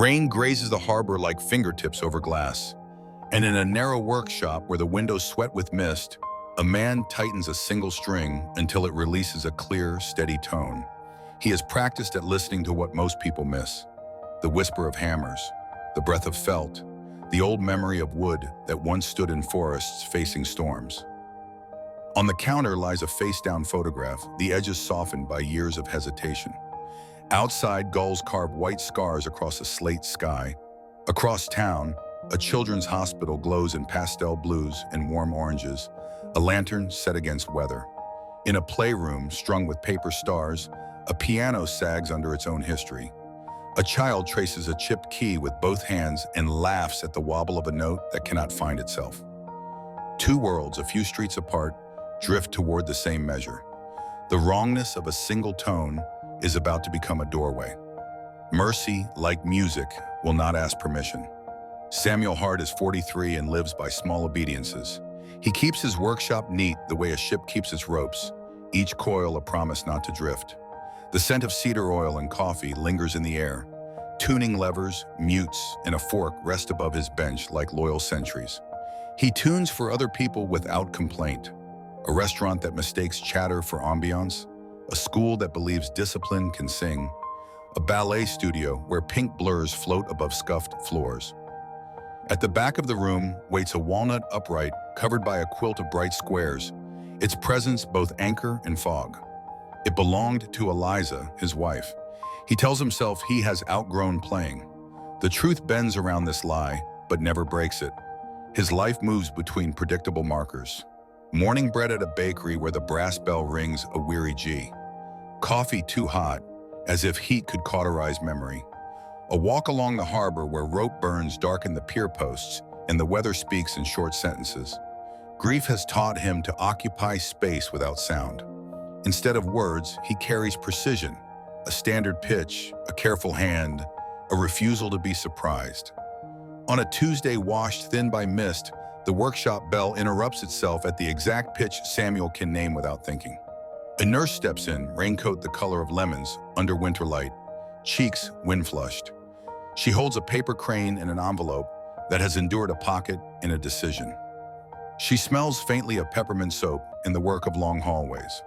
Rain grazes the harbor like fingertips over glass. And in a narrow workshop where the windows sweat with mist, a man tightens a single string until it releases a clear, steady tone. He has practiced at listening to what most people miss: the whisper of hammers, the breath of felt, the old memory of wood that once stood in forests facing storms. On the counter lies a face-down photograph, the edges softened by years of hesitation. Outside, gulls carve white scars across a slate sky. Across town, a children's hospital glows in pastel blues and warm oranges, a lantern set against weather. In a playroom strung with paper stars, a piano sags under its own history. A child traces a chipped key with both hands and laughs at the wobble of a note that cannot find itself. Two worlds, a few streets apart, drift toward the same measure. The wrongness of a single tone is about to become a doorway. Mercy, like music, will not ask permission. Samuel Hart is 43 and lives by small obediences. He keeps his workshop neat the way a ship keeps its ropes, each coil a promise not to drift. The scent of cedar oil and coffee lingers in the air. Tuning levers, mutes, and a fork rest above his bench like loyal sentries. He tunes for other people without complaint. A restaurant that mistakes chatter for ambiance, a school that believes discipline can sing, a ballet studio where pink blurs float above scuffed floors. At the back of the room waits a walnut upright covered by a quilt of bright squares, its presence both anchor and fog. It belonged to Eliza, his wife. He tells himself he has outgrown playing. The truth bends around this lie, but never breaks it. His life moves between predictable markers. Morning bread at a bakery where the brass bell rings a weary G. Coffee too hot, as if heat could cauterize memory. A walk along the harbor where rope burns darken the pier posts and the weather speaks in short sentences. Grief has taught him to occupy space without sound. Instead of words, he carries precision, a standard pitch, a careful hand, a refusal to be surprised. On a Tuesday washed thin by mist, the workshop bell interrupts itself at the exact pitch Samuel can name without thinking. A nurse steps in, raincoat the color of lemons under winter light, cheeks wind-flushed. She holds a paper crane and an envelope that has endured a pocket and a decision. She smells faintly of peppermint soap in the work of long hallways.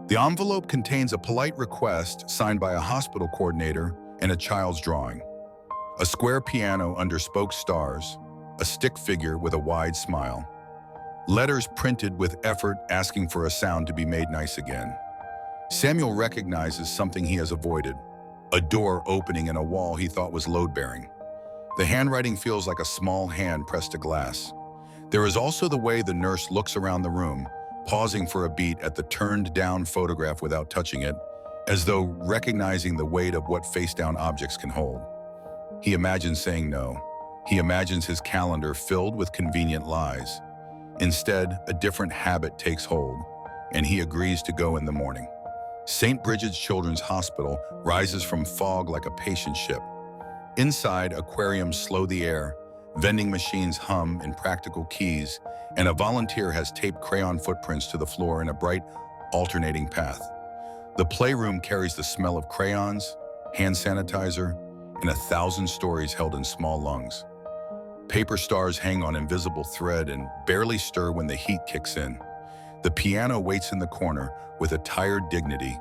The envelope contains a polite request signed by a hospital coordinator and a child's drawing. A square piano under spoked stars, a stick figure with a wide smile. Letters printed with effort asking for a sound to be made nice again. Samuel recognizes something he has avoided, a door opening in a wall he thought was load-bearing. The handwriting feels like a small hand pressed to glass. There is also the way the nurse looks around the room, pausing for a beat at the turned-down photograph without touching it, as though recognizing the weight of what face-down objects can hold. He imagines saying no. He imagines his calendar filled with convenient lies. Instead, a different habit takes hold, and he agrees to go in the morning. St. Bridget's Children's Hospital rises from fog like a patient ship. Inside, aquariums slow the air, vending machines hum in practical keys, and a volunteer has taped crayon footprints to the floor in a bright, alternating path. The playroom carries the smell of crayons, hand sanitizer, and 1,000 stories held in small lungs. Paper stars hang on invisible thread and barely stir when the heat kicks in. The piano waits in the corner with a tired dignity,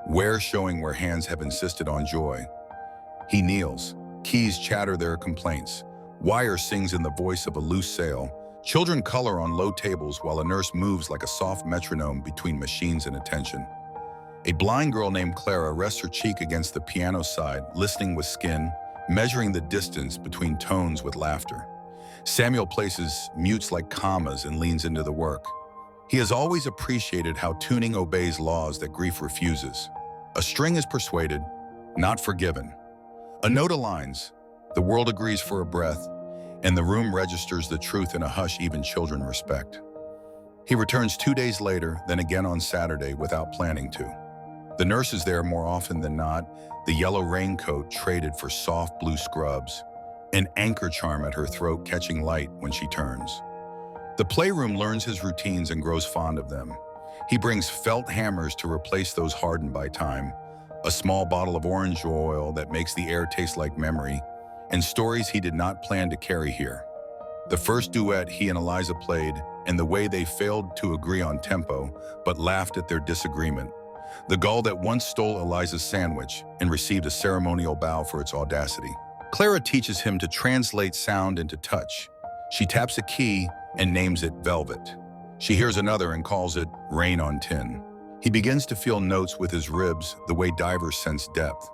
wear showing where hands have insisted on joy. He kneels. Keys chatter their complaints. Wire sings in the voice of a loose sail. Children color on low tables while a nurse moves like a soft metronome between machines and attention. A blind girl named Clara rests her cheek against the piano side, listening with skin, measuring the distance between tones with laughter. Samuel places mutes like commas and leans into the work. He has always appreciated how tuning obeys laws that grief refuses. A string is persuaded, not forgiven. A note aligns, the world agrees for a breath, and the room registers the truth in a hush even children respect. He returns 2 days later, then again on Saturday without planning to. The nurse is there more often than not, the yellow raincoat traded for soft blue scrubs, an anchor charm at her throat catching light when she turns. The playroom learns his routines and grows fond of them. He brings felt hammers to replace those hardened by time, a small bottle of orange oil that makes the air taste like memory, and stories he did not plan to carry here. The first duet he and Eliza played, and the way they failed to agree on tempo, but laughed at their disagreement. The gull that once stole Eliza's sandwich and received a ceremonial bow for its audacity. Clara teaches him to translate sound into touch. She taps a key and names it Velvet. She hears another and calls it Rain on Tin. He begins to feel notes with his ribs the way divers sense depth.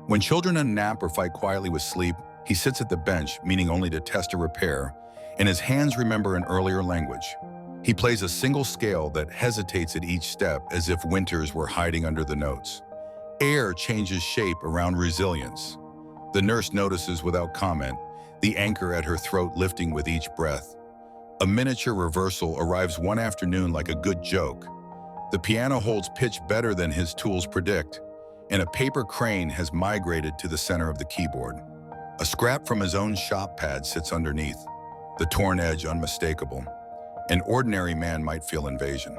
When children unnap or fight quietly with sleep, he sits at the bench, meaning only to test or repair, and his hands remember an earlier language. He plays a single scale that hesitates at each step as if winters were hiding under the notes. Air changes shape around resilience. The nurse notices without comment, the anchor at her throat lifting with each breath. A miniature reversal arrives one afternoon like a good joke. The piano holds pitch better than his tools predict, and a paper crane has migrated to the center of the keyboard. A scrap from his own shop pad sits underneath, the torn edge unmistakable. An ordinary man might feel invasion.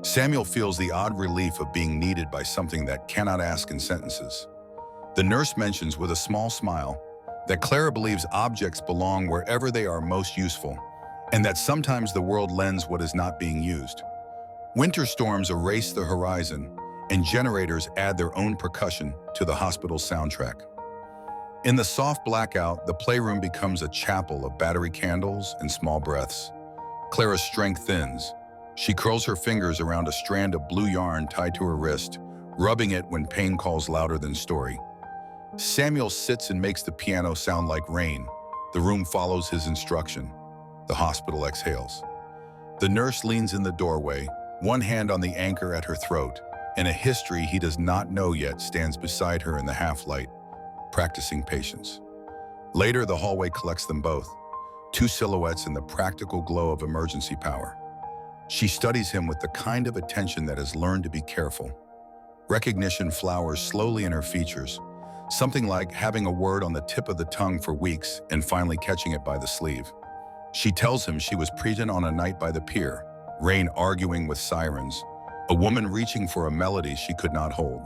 Samuel feels the odd relief of being needed by something that cannot ask in sentences. The nurse mentions with a small smile that Clara believes objects belong wherever they are most useful, and that sometimes the world lends what is not being used. Winter storms erase the horizon, and generators add their own percussion to the hospital's soundtrack. In the soft blackout, the playroom becomes a chapel of battery candles and small breaths. Clara's strength thins. She curls her fingers around a strand of blue yarn tied to her wrist, rubbing it when pain calls louder than story. Samuel sits and makes the piano sound like rain. The room follows his instruction. The hospital exhales. The nurse leans in the doorway, one hand on the anchor at her throat, and a history he does not know yet stands beside her in the half-light, practicing patience. Later, the hallway collects them both, two silhouettes in the practical glow of emergency power. She studies him with the kind of attention that has learned to be careful. Recognition flowers slowly in her features, something like having a word on the tip of the tongue for weeks and finally catching it by the sleeve. She tells him she was present on a night by the pier, rain arguing with sirens, a woman reaching for a melody she could not hold.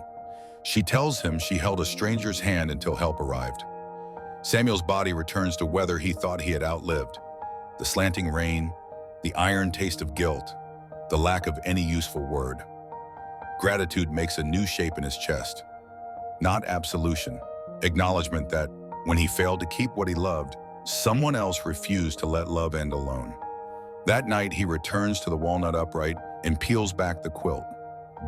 She tells him she held a stranger's hand until help arrived. Samuel's body returns to weather he thought he had outlived. The slanting rain, the iron taste of guilt, the lack of any useful word. Gratitude makes a new shape in his chest. Not absolution, acknowledgement that, when he failed to keep what he loved, someone else refused to let love end alone. That night, he returns to the walnut upright and peels back the quilt.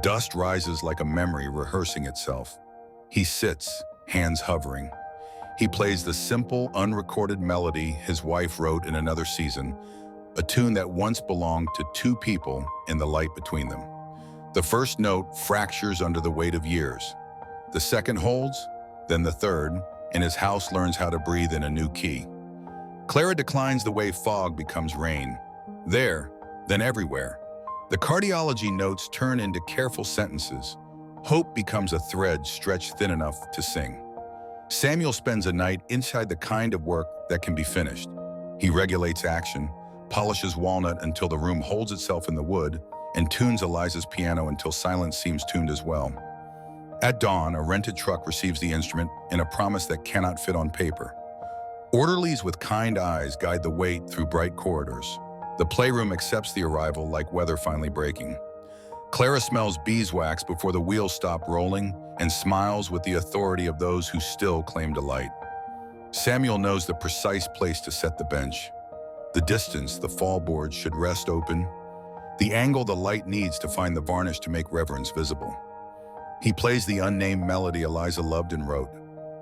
Dust rises like a memory rehearsing itself. He sits, hands hovering. He plays the simple, unrecorded melody his wife wrote in another season, a tune that once belonged to two people in the light between them. The first note fractures under the weight of years. The second holds, then the third, and his house learns how to breathe in a new key. Clara declines the way fog becomes rain. There, then everywhere. The cardiology notes turn into careful sentences. Hope becomes a thread stretched thin enough to sing. Samuel spends a night inside the kind of work that can be finished. He regulates action, polishes walnut until the room holds itself in the wood, and tunes Eliza's piano until silence seems tuned as well. At dawn, a rented truck receives the instrument in a promise that cannot fit on paper. Orderlies with kind eyes guide the wait through bright corridors. The playroom accepts the arrival like weather finally breaking. Clara smells beeswax before the wheels stop rolling and smiles with the authority of those who still claim delight. Samuel knows the precise place to set the bench. The distance the fall board should rest open. The angle the light needs to find the varnish to make reverence visible. He plays the unnamed melody Eliza loved and wrote,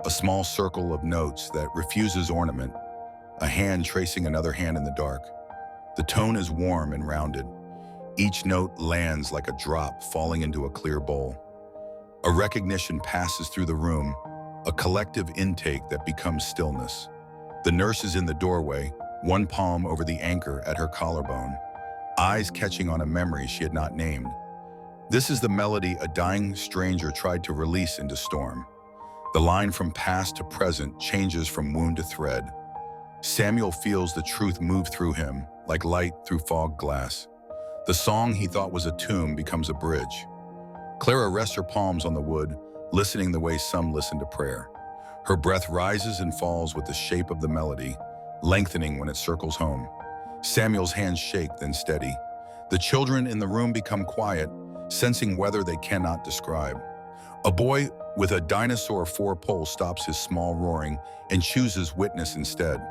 a small circle of notes that refuses ornament, a hand tracing another hand in the dark. The tone is warm and rounded. Each note lands like a drop falling into a clear bowl. A recognition passes through the room, a collective intake that becomes stillness. The nurse is in the doorway, one palm over the anchor at her collarbone, eyes catching on a memory she had not named. This is the melody a dying stranger tried to release into storm. The line from past to present changes from wound to thread. Samuel feels the truth move through him, like light through fog glass. The song he thought was a tomb becomes a bridge. Clara rests her palms on the wood, listening the way some listen to prayer. Her breath rises and falls with the shape of the melody, lengthening when it circles home. Samuel's hands shake, then steady. The children in the room become quiet, sensing weather they cannot describe. A boy with a dinosaur four-pole stops his small roaring and chooses witness instead.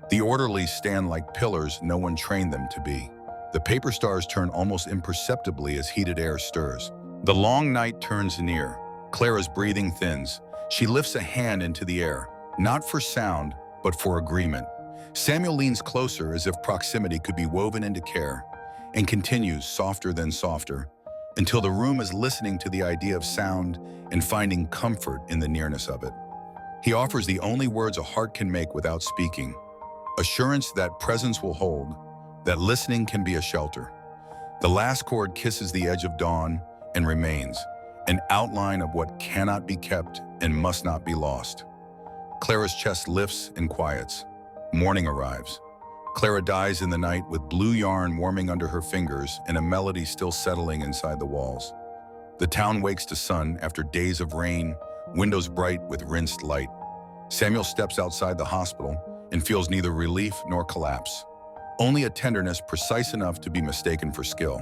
The orderlies stand like pillars no one trained them to be. The paper stars turn almost imperceptibly as heated air stirs. The long night turns near. Clara's breathing thins. She lifts a hand into the air, not for sound, but for agreement. Samuel leans closer as if proximity could be woven into care, and continues softer than softer, until the room is listening to the idea of sound and finding comfort in the nearness of it. He offers the only words a heart can make without speaking, assurance that presence will hold, that listening can be a shelter. The last chord kisses the edge of dawn and remains, an outline of what cannot be kept and must not be lost. Clara's chest lifts and quiets. Morning arrives. Clara dies in the night with blue yarn warming under her fingers and a melody still settling inside the walls. The town wakes to sun after days of rain, windows bright with rinsed light. Samuel steps outside the hospital and feels neither relief nor collapse, only a tenderness precise enough to be mistaken for skill.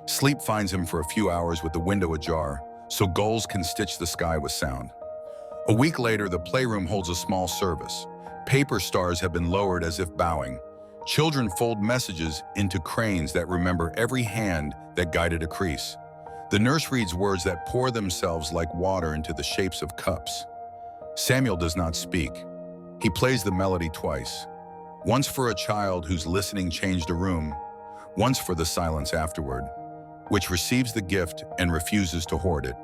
Sleep finds him for a few hours with the window ajar, so gulls can stitch the sky with sound. A week later, the playroom holds a small service. Paper stars have been lowered as if bowing. Children fold messages into cranes that remember every hand that guided a crease. The nurse reads words that pour themselves like water into the shapes of cups. Samuel does not speak. He plays the melody twice. Once for a child whose listening changed a room, once for the silence afterward, which receives the gift and refuses to hoard it.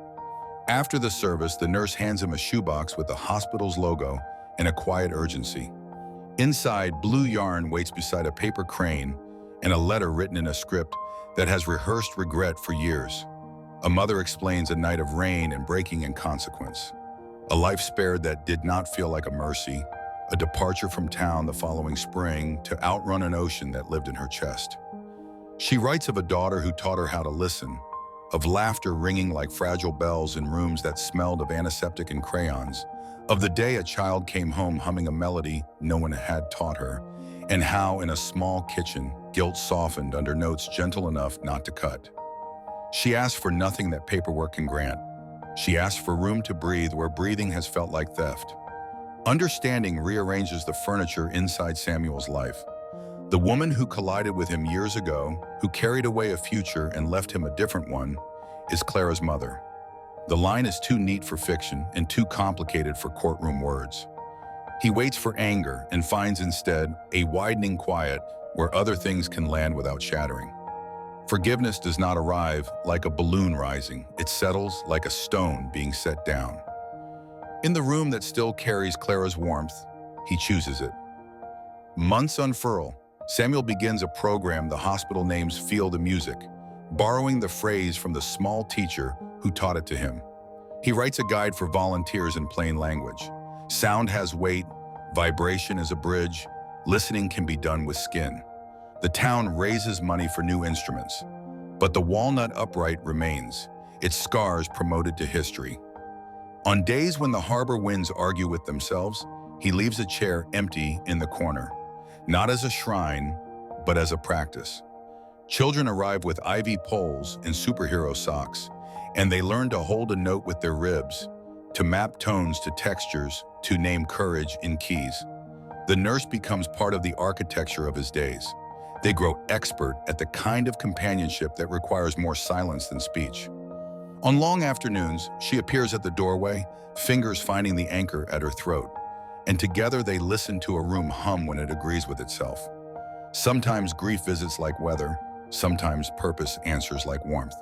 After the service, the nurse hands him a shoebox with the hospital's logo and a quiet urgency. Inside, blue yarn waits beside a paper crane and a letter written in a script that has rehearsed regret for years. A mother explains a night of rain and breaking in consequence. A life spared that did not feel like a mercy, a departure from town the following spring to outrun an ocean that lived in her chest. She writes of a daughter who taught her how to listen, of laughter ringing like fragile bells in rooms that smelled of antiseptic and crayons, of the day a child came home humming a melody no one had taught her, and how in a small kitchen, guilt softened under notes gentle enough not to cut. She asked for nothing that paperwork can grant. She asked for room to breathe where breathing has felt like theft. Understanding rearranges the furniture inside Samuel's life. The woman who collided with him years ago, who carried away a future and left him a different one, is Clara's mother. The line is too neat for fiction and too complicated for courtroom words. He waits for anger and finds instead a widening quiet where other things can land without shattering. Forgiveness does not arrive like a balloon rising. It settles like a stone being set down. In the room that still carries Clara's warmth, he chooses it. Months unfurl. Samuel begins a program the hospital names Feel the Music, borrowing the phrase from the small teacher who taught it to him. He writes a guide for volunteers in plain language. Sound has weight, vibration is a bridge, listening can be done with skin. The town raises money for new instruments, but the walnut upright remains, its scars promoted to history. On days when the harbor winds argue with themselves, he leaves a chair empty in the corner, not as a shrine, but as a practice. Children arrive with ivy poles and superhero socks, and they learn to hold a note with their ribs, to map tones to textures, to name courage in keys. The nurse becomes part of the architecture of his days. They grow expert at the kind of companionship that requires more silence than speech. On long afternoons, she appears at the doorway, fingers finding the anchor at her throat, and together they listen to a room hum when it agrees with itself. Sometimes grief visits like weather, sometimes purpose answers like warmth.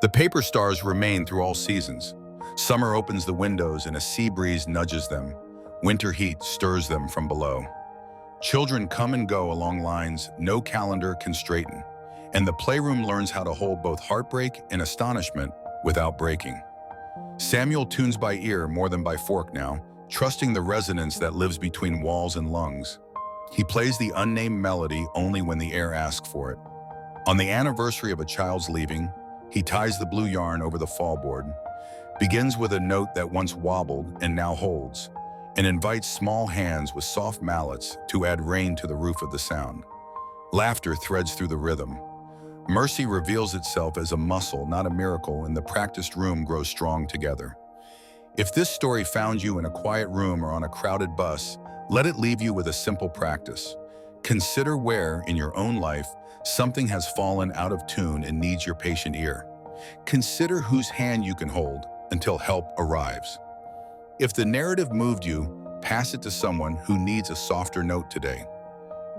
The paper stars remain through all seasons. Summer opens the windows and a sea breeze nudges them. Winter heat stirs them from below. Children come and go along lines no calendar can straighten, and the playroom learns how to hold both heartbreak and astonishment without breaking. Samuel tunes by ear more than by fork now, trusting the resonance that lives between walls and lungs. He plays the unnamed melody only when the air asks for it. On the anniversary of a child's leaving, he ties the blue yarn over the fallboard, begins with a note that once wobbled and now holds. and invites small hands with soft mallets to add rain to the roof of the sound. Laughter threads through the rhythm. Mercy reveals itself as a muscle, not a miracle, and the practiced room grows strong together. If this story found you in a quiet room or on a crowded bus, let it leave you with a simple practice. Consider where, in your own life, something has fallen out of tune and needs your patient ear. Consider whose hand you can hold until help arrives. If the narrative moved you, pass it to someone who needs a softer note today.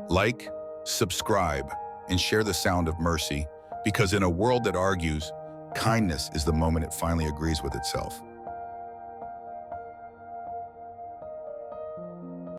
Like, subscribe, and share the sound of mercy, because in a world that argues, kindness is the moment it finally agrees with itself.